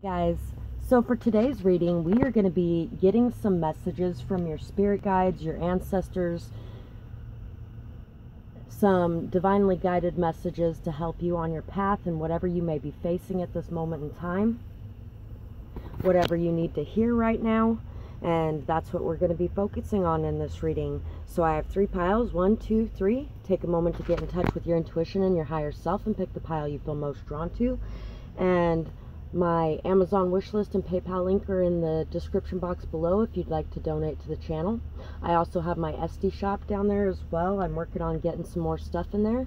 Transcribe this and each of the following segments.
Guys, so for today's reading, we are going to be getting some messages from your spirit guides, your ancestors, some divinely guided messages to help you on your path and whatever you may be facing at this moment in time, whatever you need to hear right now, and that's what we're going to be focusing on in this reading. So I have 3 piles, 1, 2, 3. Take a moment to get in touch with your intuition and your higher self and pick the pile you feel most drawn to. And my Amazon wishlist and PayPal link are in the description box below if you'd like to donate to the channel. I also have my esty shop down there as well. I'm working on getting some more stuff in there,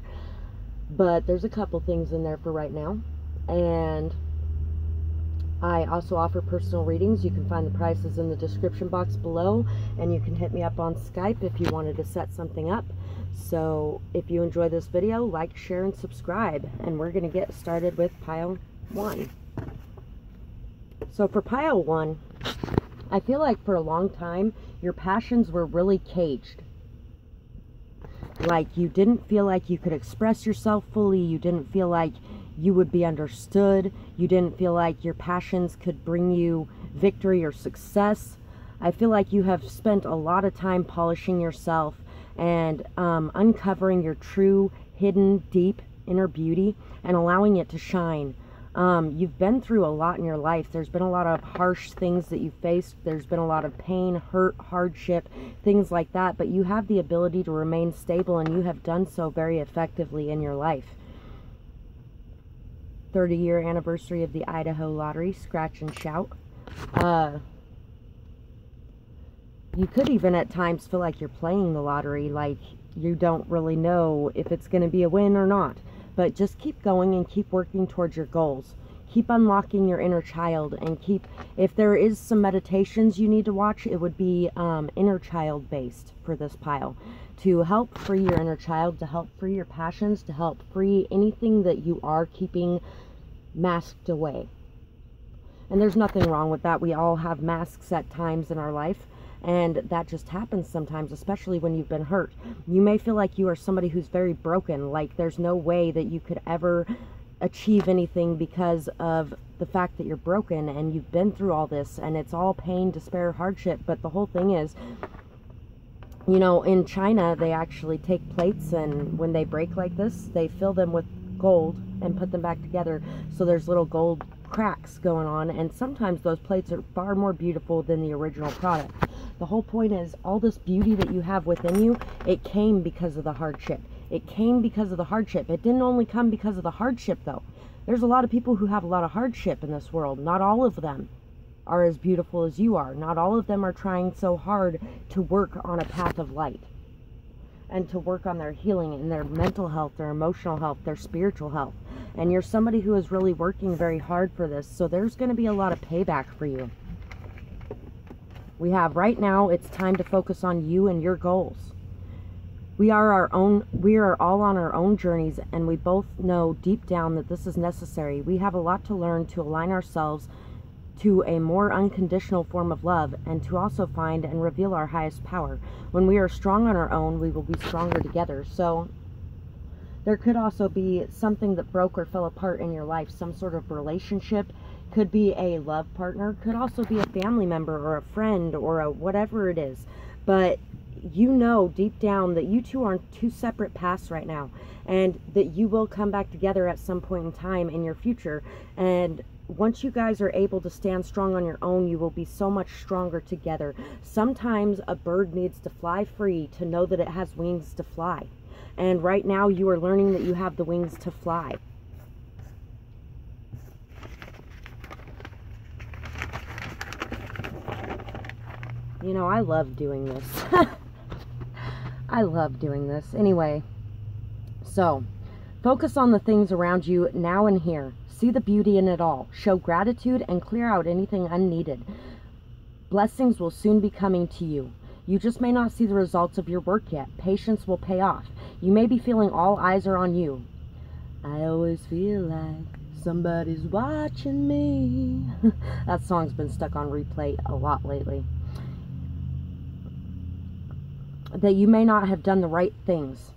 but there's a couple things in there for right now. And I also offer personal readings. You can find the prices in the description box below, and you can hit me up on Skype if you wanted to set something up. So if you enjoy this video, like, share, and subscribe. And we're going to get started with pile 1. So for pile 1, I feel like for a long time, your passions were really caged. Like you didn't feel like you could express yourself fully. You didn't feel like you would be understood. You didn't feel like your passions could bring you victory or success. I feel like you have spent a lot of time polishing yourself and uncovering your true, hidden, deep inner beauty and allowing it to shine. You've been through a lot in your life. There's been a lot of harsh things that you faced. There's been a lot of pain, hurt, hardship, things like that. But you have the ability to remain stable, and you have done so very effectively in your life. 30-year anniversary of the Idaho lottery, scratch and shout. You could even at times feel like you're playing the lottery, like you don't really know if it's going to be a win or not. But just keep going and keep working towards your goals. Keep unlocking your inner child, and if there is some meditations you need to watch, it would be inner child based for this pile, to help free your inner child, to help free your passions, to help free anything that you are keeping masked away. And there's nothing wrong with that. We all have masks at times in our life. And that just happens sometimes, especially when you've been hurt. You may feel like you are somebody who's very broken, like there's no way that you could ever achieve anything because of the fact that you're broken and you've been through all this and it's all pain, despair, hardship. But the whole thing is, you know, in China, they actually take plates, and when they break like this, they fill them with gold and put them back together. So there's little gold cracks going on, and sometimes those plates are far more beautiful than the original product. The whole point is, all this beauty that you have within you, it came because of the hardship. It came because of the hardship. It didn't only come because of the hardship, though. There's a lot of people who have a lot of hardship in this world. Not all of them are as beautiful as you are. Not all of them are trying so hard to work on a path of light and to work on their healing and their mental health, their emotional health, their spiritual health. And you're somebody who is really working very hard for this, so there's going to be a lot of payback for you. We have right now, it's time to focus on you and your goals. We are all on our own journeys, and we both know deep down that this is necessary. We have a lot to learn to align ourselves to a more unconditional form of love, and to also find and reveal our highest power. When we are strong on our own, we will be stronger together. So there could also be something that broke or fell apart in your life, some sort of relationship. Could be a love partner, could also be a family member or a friend or a whatever it is. But you know deep down that you two are on 2 separate paths right now, and that you will come back together at some point in time in your future. And once you guys are able to stand strong on your own, you will be so much stronger together. Sometimes a bird needs to fly free to know that it has wings to fly. And right now you are learning that you have the wings to fly. You know, I love doing this. I love doing this. Anyway, so focus on the things around you now and here. See the beauty in it all. Show gratitude and clear out anything unneeded. Blessings will soon be coming to you. You just may not see the results of your work yet. Patience will pay off. You may be feeling all eyes are on you. I always feel like somebody's watching me. That song's been stuck on replay a lot lately. That you may not have done the right things.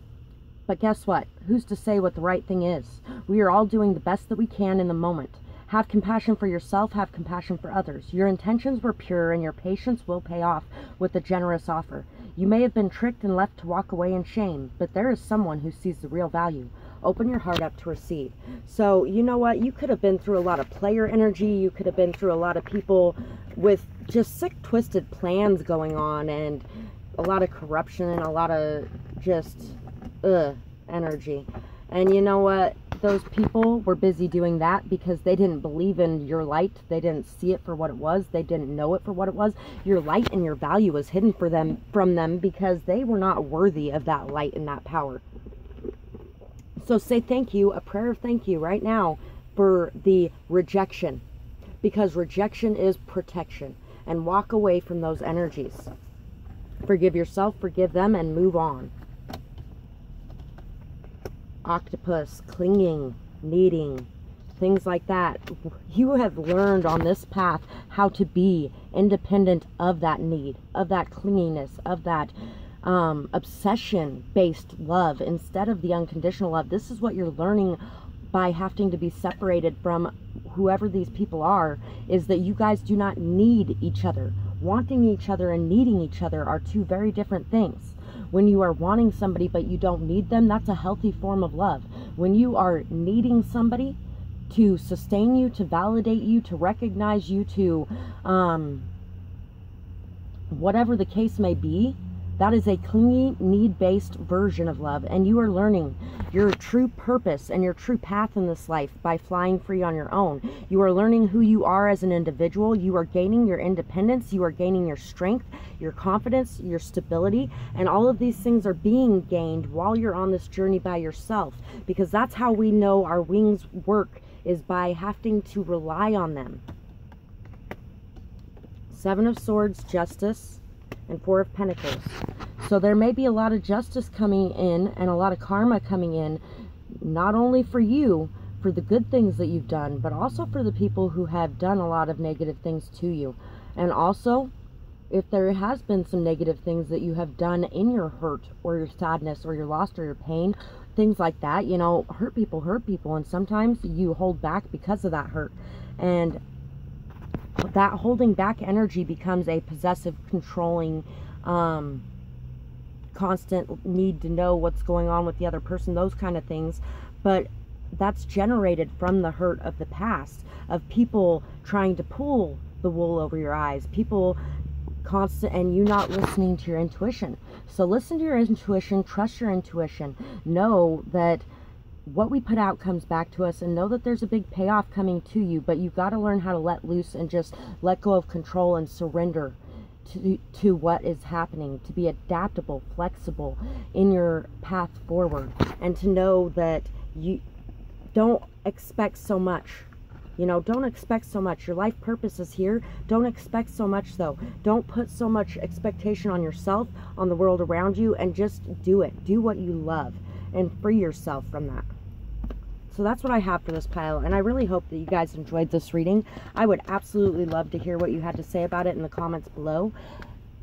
But guess what? Who's to say what the right thing is? We are all doing the best that we can in the moment. Have compassion for yourself, have compassion for others. Your intentions were pure and your patience will pay off with a generous offer. You may have been tricked and left to walk away in shame, but there is someone who sees the real value. Open your heart up to receive. So, you know what? You could have been through a lot of player energy. You could have been through a lot of people with just sick, twisted plans going on, and a lot of corruption and a lot of just, energy. And you know what? Those people were busy doing that because they didn't believe in your light. They didn't see it for what it was. They didn't know it for what it was. Your light and your value was hidden from them because they were not worthy of that light and that power. So say thank you, a prayer of thank you right now for the rejection, because rejection is protection, and walk away from those energies. Forgive yourself, forgive them, and move on. Octopus, clinging, needing, things like that. You have learned on this path how to be independent of that need, of that clinginess, of that obsession-based love instead of the unconditional love. This is what you're learning by having to be separated from whoever these people are, is that you guys do not need each other. Wanting each other and needing each other are two very different things. When you are wanting somebody but you don't need them, that's a healthy form of love. When you are needing somebody to sustain you, to validate you, to recognize you, to whatever the case may be, that is a clingy, need-based version of love, and you are learning your true purpose and your true path in this life by flying free on your own. You are learning who you are as an individual. You are gaining your independence. You are gaining your strength, your confidence, your stability, and all of these things are being gained while you're on this journey by yourself, because that's how we know our wings work, is by having to rely on them. Seven of Swords, Justice, and Four of Pentacles. So there may be a lot of justice coming in and a lot of karma coming in, not only for you, for the good things that you've done, but also for the people who have done a lot of negative things to you. And also, if there has been some negative things that you have done in your hurt or your sadness or your loss or your pain, things like that, you know, hurt people, and sometimes you hold back because of that hurt. And that holding back energy becomes a possessive, controlling, constant need to know what's going on with the other person, those kind of things. But that's generated from the hurt of the past, of people trying to pull the wool over your eyes, people and you not listening to your intuition. So listen to your intuition, trust your intuition, know that what we put out comes back to us, and know that there's a big payoff coming to you, but you've got to learn how to let loose and just let go of control and surrender to what is happening, to be adaptable, flexible in your path forward, and to know that you don't expect so much. You know, don't expect so much. Your life purpose is here. Don't expect so much, though. Don't put so much expectation on yourself, on the world around you, and just do it. Do what you love and free yourself from that. So that's what I have for this pile, and I really hope that you guys enjoyed this reading. I would absolutely love to hear what you had to say about it in the comments below,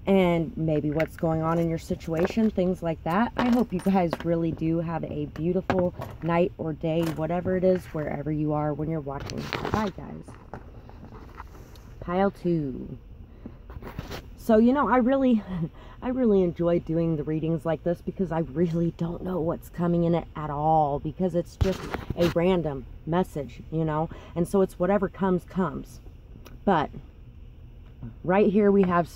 and maybe what's going on in your situation, things like that. I hope you guys really do have a beautiful night or day, whatever it is, wherever you are when you're watching. Bye, guys. Pile 2. So, you know, I really enjoy doing the readings like this, because I really don't know what's coming in it at all, because it's just a random message, you know, and so it's whatever comes. But right here we have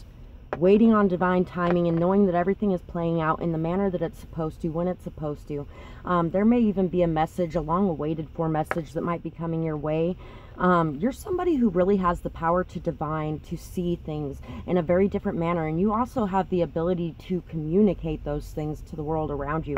waiting on divine timing and knowing that everything is playing out in the manner that it's supposed to, when it's supposed to. There may even be a message, a long awaited for message that might be coming your way. You're somebody who really has the power to divine, to see things in a very different manner, and you also have the ability to communicate those things to the world around you.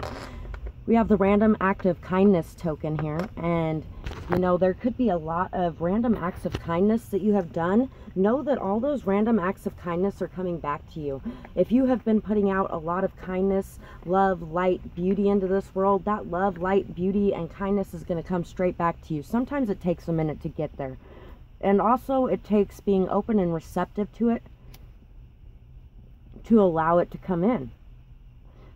We have the random act of kindness token here, and you know, there could be a lot of random acts of kindness that you have done. Know that all those random acts of kindness are coming back to you. If you have been putting out a lot of kindness, love, light, beauty into this world, that love, light, beauty, and kindness is going to come straight back to you. Sometimes it takes a minute to get there. And also it takes being open and receptive to it to allow it to come in.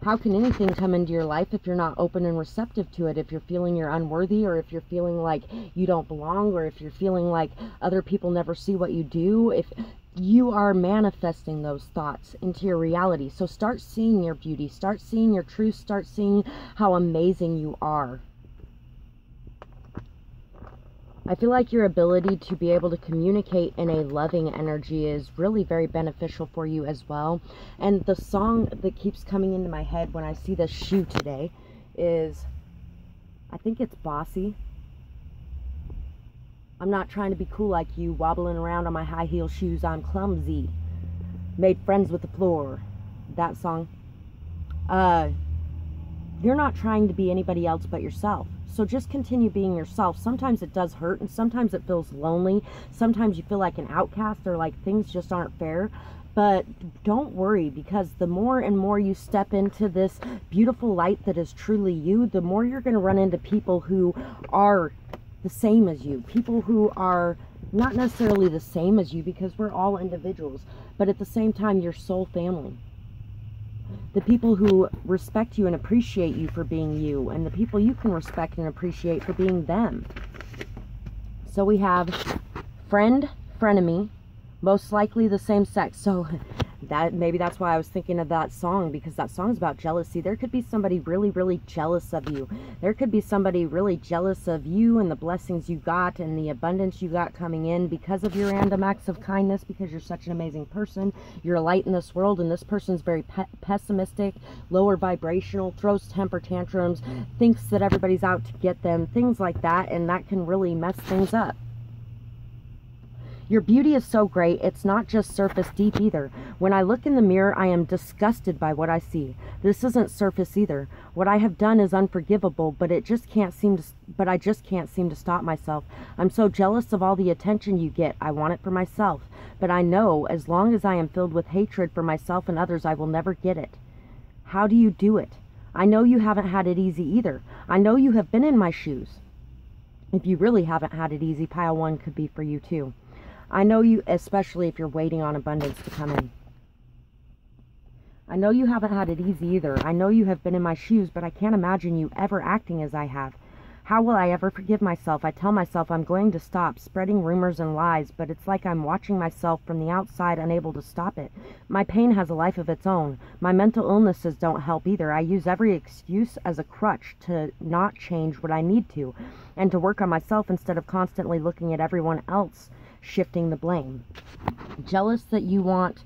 How can anything come into your life if you're not open and receptive to it? If you're feeling you're unworthy, or if you're feeling like you don't belong, or if you're feeling like other people never see what you do, if you are manifesting those thoughts into your reality. So start seeing your beauty, start seeing your truth, start seeing how amazing you are. I feel like your ability to be able to communicate in a loving energy is really very beneficial for you as well. And the song that keeps coming into my head when I see this shoe today is, I think it's Bossy. I'm not trying to be cool like you, wobbling around on my high heel shoes, I'm clumsy. Made friends with the floor. That song. You're not trying to be anybody else but yourself. So just continue being yourself. Sometimes it does hurt, and sometimes it feels lonely. Sometimes you feel like an outcast, or like things just aren't fair. But don't worry, because the more and more you step into this beautiful light that is truly you, the more you're going to run into people who are the same as you. People who are not necessarily the same as you, because we're all individuals, but at the same time, your soul family. The people who respect you and appreciate you for being you, and the people you can respect and appreciate for being them. So we have friend, frenemy, most likely the same sex. So that maybe that's why I was thinking of that song, because that song's about jealousy. There could be somebody really, really jealous of you. There could be somebody really jealous of you and the blessings you got and the abundance you got coming in because of your random acts of kindness, because you're such an amazing person. You're a light in this world, and this person's very pessimistic, lower vibrational, throws temper tantrums, thinks that everybody's out to get them, things like that, and that can really mess things up. Your beauty is so great, it's not just surface deep either. When I look in the mirror, I am disgusted by what I see. This isn't surface either. What I have done is unforgivable, but I just can't seem to stop myself. I'm so jealous of all the attention you get. I want it for myself. But I know as long as I am filled with hatred for myself and others, I will never get it. How do you do it? I know you haven't had it easy either. I know you have been in my shoes. If you really haven't had it easy, pile 1 could be for you too. I know you, especially if you're waiting on abundance to come in. I know you haven't had it easy either. I know you have been in my shoes, but I can't imagine you ever acting as I have. How will I ever forgive myself? I tell myself I'm going to stop spreading rumors and lies, but it's like I'm watching myself from the outside, unable to stop it. My pain has a life of its own. My mental illnesses don't help either. I use every excuse as a crutch to not change what I need to, and to work on myself instead of constantly looking at everyone else, shifting the blame. Jealous that you want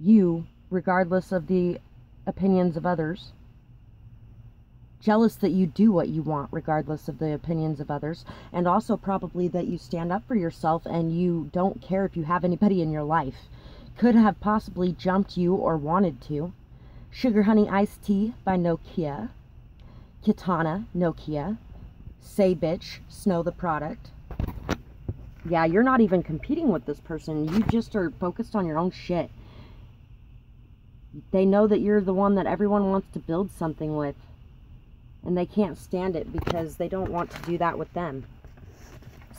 you regardless of the opinions of others. Jealous that you do what you want regardless of the opinions of others. And also probably that you stand up for yourself and you don't care if you have anybody in your life. Could have possibly jumped you or wanted to. Sugar Honey Iced Tea by Nokia. Kitana, Nokia. Say Bitch, Snow the Product. Yeah, you're not even competing with this person. You just are focused on your own shit. They know that you're the one that everyone wants to build something with. And they can't stand it because they don't want to do that with them.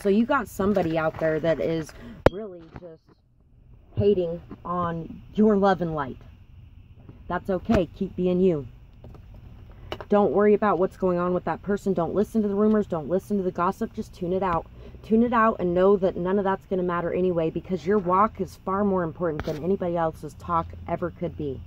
So you got somebody out there that is really just hating on your love and light. That's okay. Keep being you. Don't worry about what's going on with that person. Don't listen to the rumors. Don't listen to the gossip. Just tune it out. Tune it out and know that none of that's going to matter anyway, because your walk is far more important than anybody else's talk ever could be.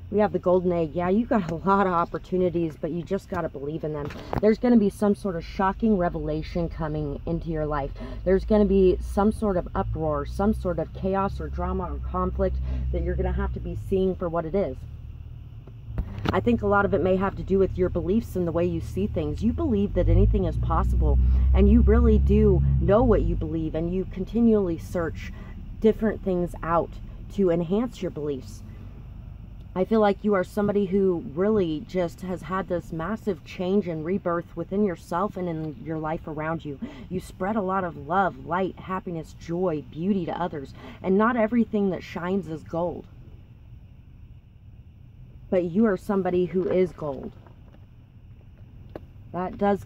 We have the golden egg. Yeah, you got a lot of opportunities, but you just got to believe in them. There's going to be some sort of shocking revelation coming into your life. There's going to be some sort of uproar, some sort of chaos or drama or conflict that you're going to have to be seeing for what it is. I think a lot of it may have to do with your beliefs and the way you see things. You believe that anything is possible, and you really do know what you believe, and you continually search different things out to enhance your beliefs. I feel like you are somebody who really just has had this massive change and rebirth within yourself and in your life around you. You spread a lot of love, light, happiness, joy, beauty to others, and not everything that shines is gold. But you are somebody who is gold. That does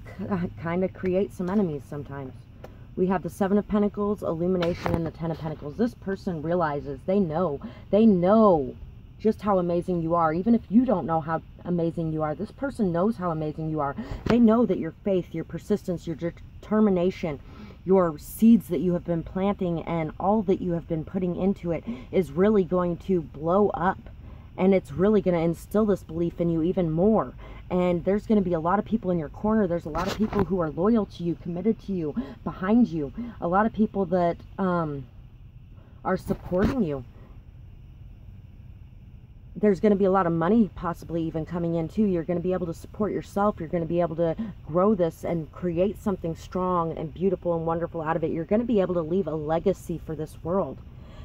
kind of create some enemies sometimes. We have the 7 of Pentacles, Illumination, and the 10 of Pentacles. This person realizes, they know just how amazing you are. Even if you don't know how amazing you are, this person knows how amazing you are. They know that your faith, your persistence, your determination, your seeds that you have been planting, and all that you have been putting into it is really going to blow up. And it's really going to instill this belief in you even more. And there's going to be a lot of people in your corner. There's a lot of people who are loyal to you, committed to you, behind you. A lot of people that are supporting you. There's going to be a lot of money possibly even coming in too. You're going to be able to support yourself. You're going to be able to grow this and create something strong and beautiful and wonderful out of it. You're going to be able to leave a legacy for this world.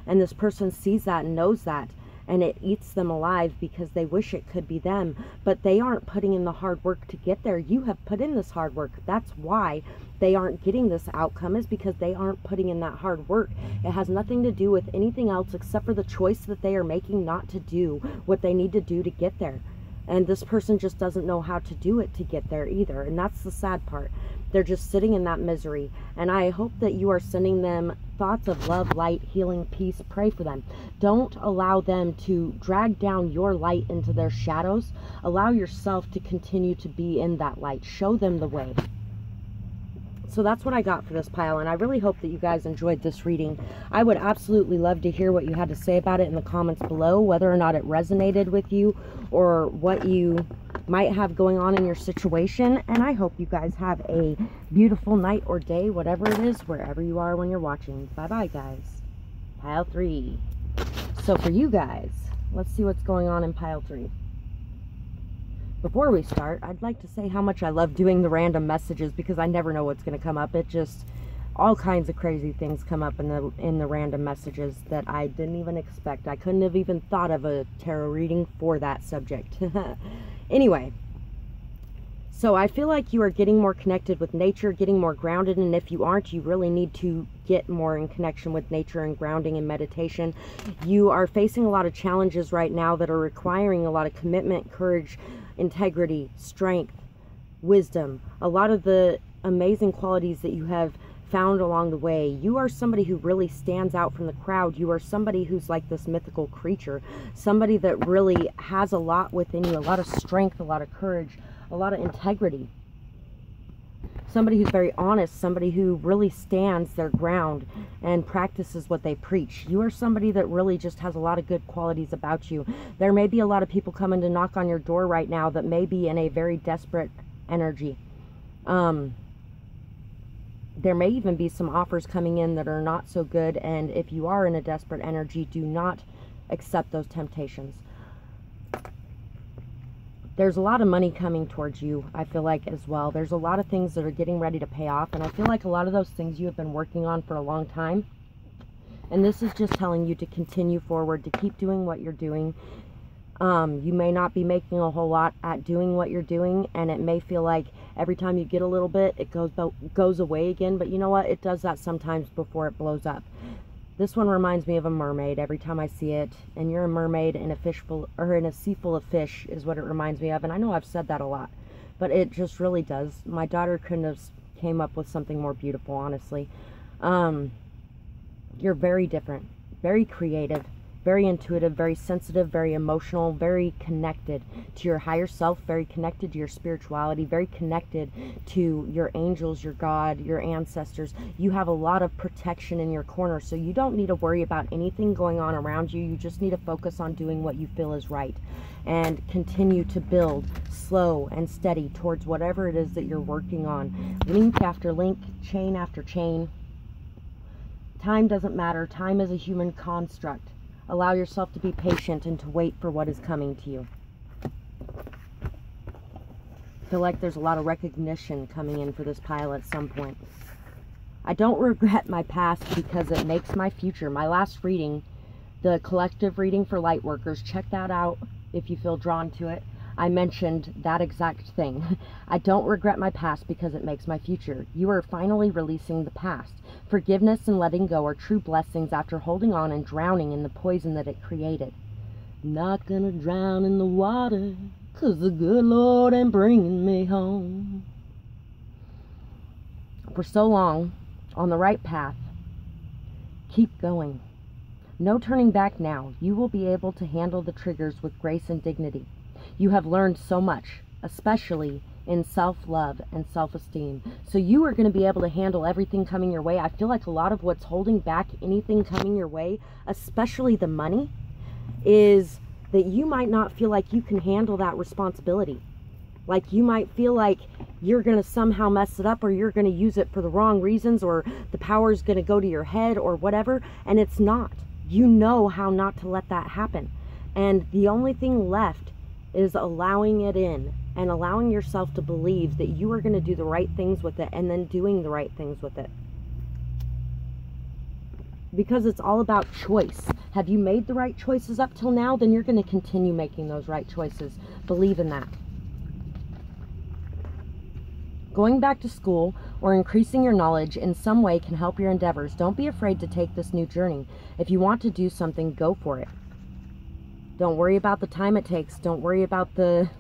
And this person sees that and knows that. And it eats them alive because they wish it could be them. But they aren't putting in the hard work to get there. You have put in this hard work. That's why they aren't getting this outcome, is because they aren't putting in that hard work. It has nothing to do with anything else except for the choice that they are making not to do what they need to do to get there. And this person just doesn't know how to do it to get there either. And that's the sad part. They're just sitting in that misery. And I hope that you are sending them thoughts of love, light, healing, peace. Pray for them. Don't allow them to drag down your light into their shadows. Allow yourself to continue to be in that light. Show them the way. So that's what I got for this pile, and I really hope that you guys enjoyed this reading. I would absolutely love to hear what you had to say about it in the comments below, whether or not it resonated with you or what you might have going on in your situation. And I hope you guys have a beautiful night or day, whatever it is, wherever you are when you're watching. Bye-bye, guys. Pile 3. So for you guys, let's see what's going on in pile 3. Before we start, I'd like to say how much I love doing the random messages, because I never know what's going to come up. It just, all kinds of crazy things come up in the random messages that I didn't even expect. I couldn't have even thought of a tarot reading for that subject. Anyway, so I feel like you are getting more connected with nature, getting more grounded, and if you aren't, you really need to get more in connection with nature and grounding and meditation. You are facing a lot of challenges right now that are requiring a lot of commitment, courage, integrity, strength, wisdom, a lot of the amazing qualities that you have found along the way. You are somebody who really stands out from the crowd. You are somebody who's like this mythical creature, somebody that really has a lot within you, a lot of strength, a lot of courage, a lot of integrity. Somebody who's very honest, somebody who really stands their ground and practices what they preach. You are somebody that really just has a lot of good qualities about you. There may be a lot of people coming to knock on your door right now that may be in a very desperate energy. There may even be some offers coming in that are not so good, and if you are in a desperate energy, do not accept those temptations. There's a lot of money coming towards you, I feel like, as well. There's a lot of things that are getting ready to pay off, and I feel like a lot of those things you have been working on for a long time. And this is just telling you to continue forward, to keep doing what you're doing. You may not be making a whole lot at doing what you're doing, and it may feel like every time you get a little bit, it goes away again. But you know what? It does that sometimes before it blows up. This one reminds me of a mermaid every time I see it, and you're a mermaid in a in a sea full of fish is what it reminds me of. And I know I've said that a lot, but it just really does. My daughter couldn't have came up with something more beautiful, honestly. You're very different, very creative, very intuitive, very sensitive, very emotional, very connected to your higher self, very connected to your spirituality, very connected to your angels, your God, your ancestors. You have a lot of protection in your corner, so you don't need to worry about anything going on around you. You just need to focus on doing what you feel is right and continue to build slow and steady towards whatever it is that you're working on. Link after link, chain after chain. Time doesn't matter. Time is a human construct. Allow yourself to be patient and to wait for what is coming to you. I feel like there's a lot of recognition coming in for this pile at some point. I don't regret my past because it makes my future. My last reading, the collective reading for light workers, check that out if you feel drawn to it. I mentioned that exact thing. I don't regret my past because it makes my future. You are finally releasing the past. Forgiveness and letting go are true blessings after holding on and drowning in the poison that it created. Not gonna drown in the water, 'cause the good Lord ain't bringing me home. For so long, on the right path, keep going. No turning back now. You will be able to handle the triggers with grace and dignity. You have learned so much, especially in self-love and self-esteem. So you are going to be able to handle everything coming your way. I feel like a lot of what's holding back anything coming your way, especially the money, is that you might not feel like you can handle that responsibility. Like you might feel like you're going to somehow mess it up, or you're going to use it for the wrong reasons, or the power is going to go to your head or whatever, and it's not. You know how not to let that happen. And the only thing left is allowing it in and allowing yourself to believe that you are going to do the right things with it, and then doing the right things with it. Because it's all about choice. Have you made the right choices up till now? Then you're going to continue making those right choices. Believe in that. Going back to school or increasing your knowledge in some way can help your endeavors. Don't be afraid to take this new journey. If you want to do something, go for it. Don't worry about the time it takes. Don't worry about the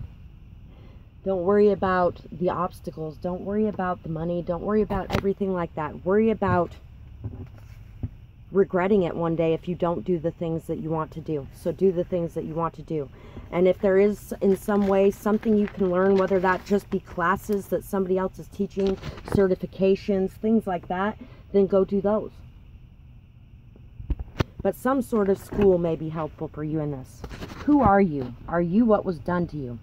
obstacles. Don't worry about the money. Don't worry about everything like that. Worry about regretting it one day if you don't do the things that you want to do. So do the things that you want to do. And if there is in some way something you can learn, whether that just be classes that somebody else is teaching, certifications, things like that, then go do those. But some sort of school may be helpful for you in this. Who are you? Are you what was done to you?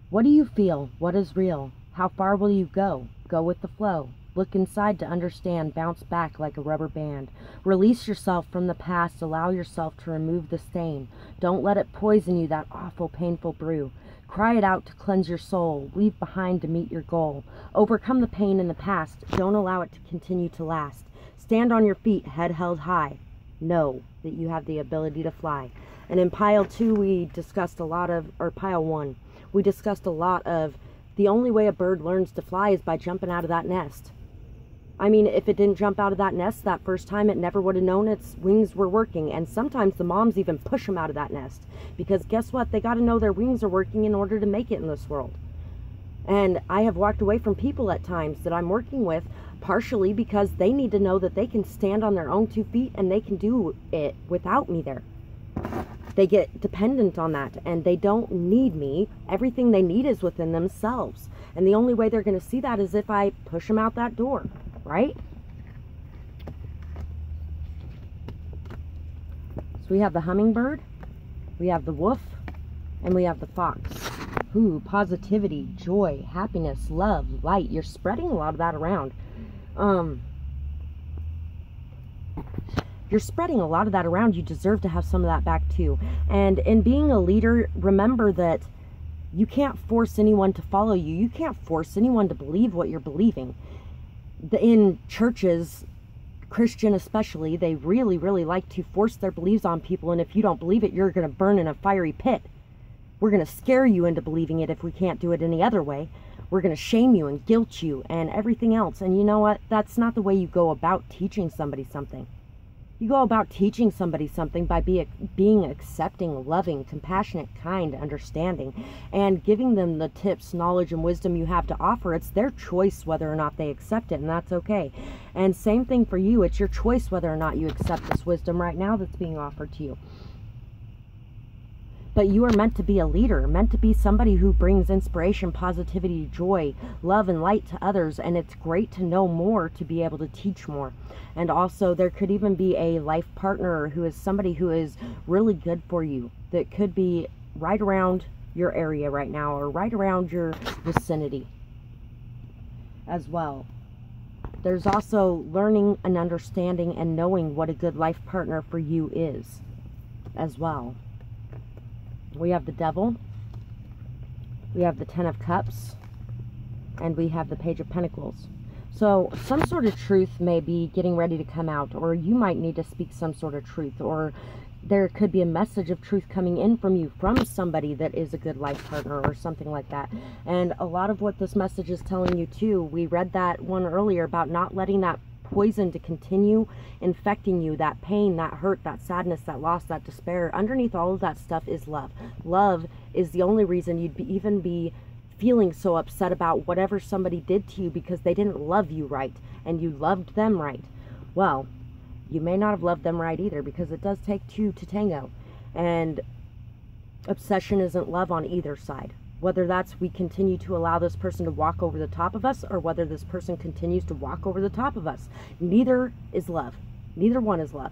What do you feel? What is real? How far will you go? Go with the flow. Look inside to understand. Bounce back like a rubber band. Release yourself from the past. Allow yourself to remove the stain. Don't let it poison you, that awful, painful brew. Cry it out to cleanse your soul. Leave behind to meet your goal. Overcome the pain in the past. Don't allow it to continue to last. Stand on your feet, head held high. Know that you have the ability to fly. And in pile 2, we discussed a lot of, or pile 1, we discussed a lot of the only way a bird learns to fly is by jumping out of that nest. I mean, if it didn't jump out of that nest that first time, it never would have known its wings were working. And sometimes the moms even push them out of that nest. Because guess what? They got to know their wings are working in order to make it in this world. And I have walked away from people at times that I'm working with, partially because they need to know that they can stand on their own 2 feet and they can do it without me there. They get dependent on that and they don't need me. Everything they need is within themselves. And the only way they're going to see that is if I push them out that door, right? So we have the hummingbird, we have the wolf, and we have the fox. Ooh, positivity, joy, happiness, love, light. You're spreading a lot of that around. You're spreading a lot of that around. You deserve to have some of that back too. And in being a leader, remember that you can't force anyone to follow you. You can't force anyone to believe what you're believing. In churches, Christian especially, they really, really like to force their beliefs on people. And if you don't believe it, you're going to burn in a fiery pit. We're going to scare you into believing it if we can't do it any other way. We're going to shame you and guilt you and everything else. And you know what? That's not the way you go about teaching somebody something. You go about teaching somebody something by being accepting, loving, compassionate, kind, understanding, and giving them the tips, knowledge, and wisdom you have to offer. It's their choice whether or not they accept it, and that's okay. And same thing for you. It's your choice whether or not you accept this wisdom right now that's being offered to you. But you are meant to be a leader, meant to be somebody who brings inspiration, positivity, joy, love, and light to others. And it's great to know more to be able to teach more. And also there could even be a life partner who is somebody who is really good for you, that could be right around your area right now or right around your vicinity as well. There's also learning and understanding and knowing what a good life partner for you is as well. We have the Devil, we have the Ten of Cups, and we have the Page of Pentacles. So some sort of truth may be getting ready to come out, or you might need to speak some sort of truth, or there could be a message of truth coming in from you, from somebody that is a good life partner or something like that. And a lot of what this message is telling you too, we read that one earlier about not letting that poison to continue infecting you, that pain, that hurt, that sadness, that loss, that despair. Underneath all of that stuff is love. Love is the only reason you'd even be feeling so upset about whatever somebody did to you, because they didn't love you right and you loved them right. Well, You may not have loved them right either, because it does take two to tango. And obsession isn't love on either side. Whether that's we continue to allow this person to walk over the top of us, or whether this person continues to walk over the top of us. Neither is love. Neither one is love.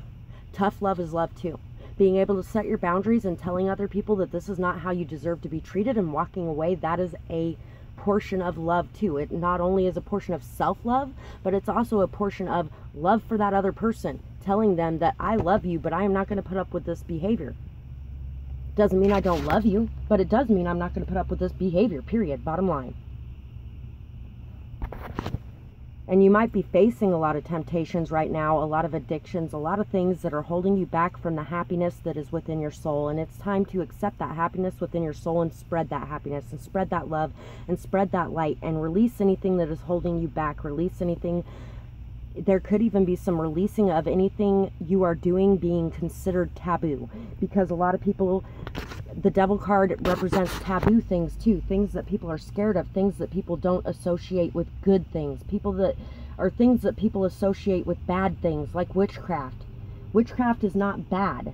Tough love is love too. Being able to set your boundaries and telling other people that this is not how you deserve to be treated and walking away, that is a portion of love too. It not only is a portion of self-love, but it's also a portion of love for that other person. Telling them that I love you, but I am not going to put up with this behavior. Doesn't mean I don't love you, but it does mean I'm not going to put up with this behavior, period, bottom line. And you might be facing a lot of temptations right now, a lot of addictions, a lot of things that are holding you back from the happiness that is within your soul. And it's time to accept that happiness within your soul and spread that happiness and spread that love and spread that light and release anything that is holding you back. Release anything. There could even be some releasing of anything you are doing being considered taboo, because a lot of people, the devil card represents taboo things too, things that people are scared of, things that people don't associate with good things, things that people associate with bad things, like witchcraft. Witchcraft is not bad.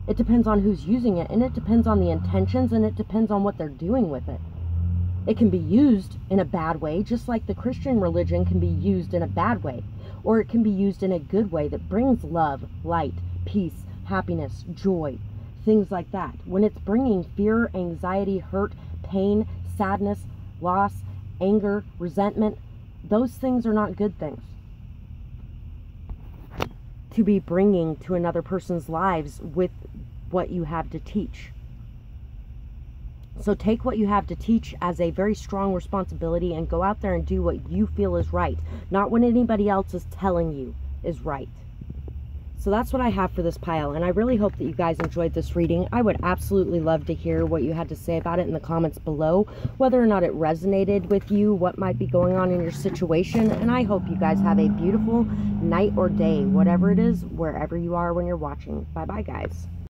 It depends on who's using it, and it depends on the intentions, and it depends on what they're doing with it. It can be used in a bad way, just like the Christian religion can be used in a bad way. Or it can be used in a good way that brings love, light, peace, happiness, joy, things like that. When it's bringing fear, anxiety, hurt, pain, sadness, loss, anger, resentment, those things are not good things to be bringing to another person's lives with what you have to teach. So take what you have to teach as a very strong responsibility and go out there and do what you feel is right, not what anybody else is telling you is right. So that's what I have for this pile, and I really hope that you guys enjoyed this reading. I would absolutely love to hear what you had to say about it in the comments below, whether or not it resonated with you, what might be going on in your situation, and I hope you guys have a beautiful night or day, whatever it is, wherever you are when you're watching. Bye-bye, guys.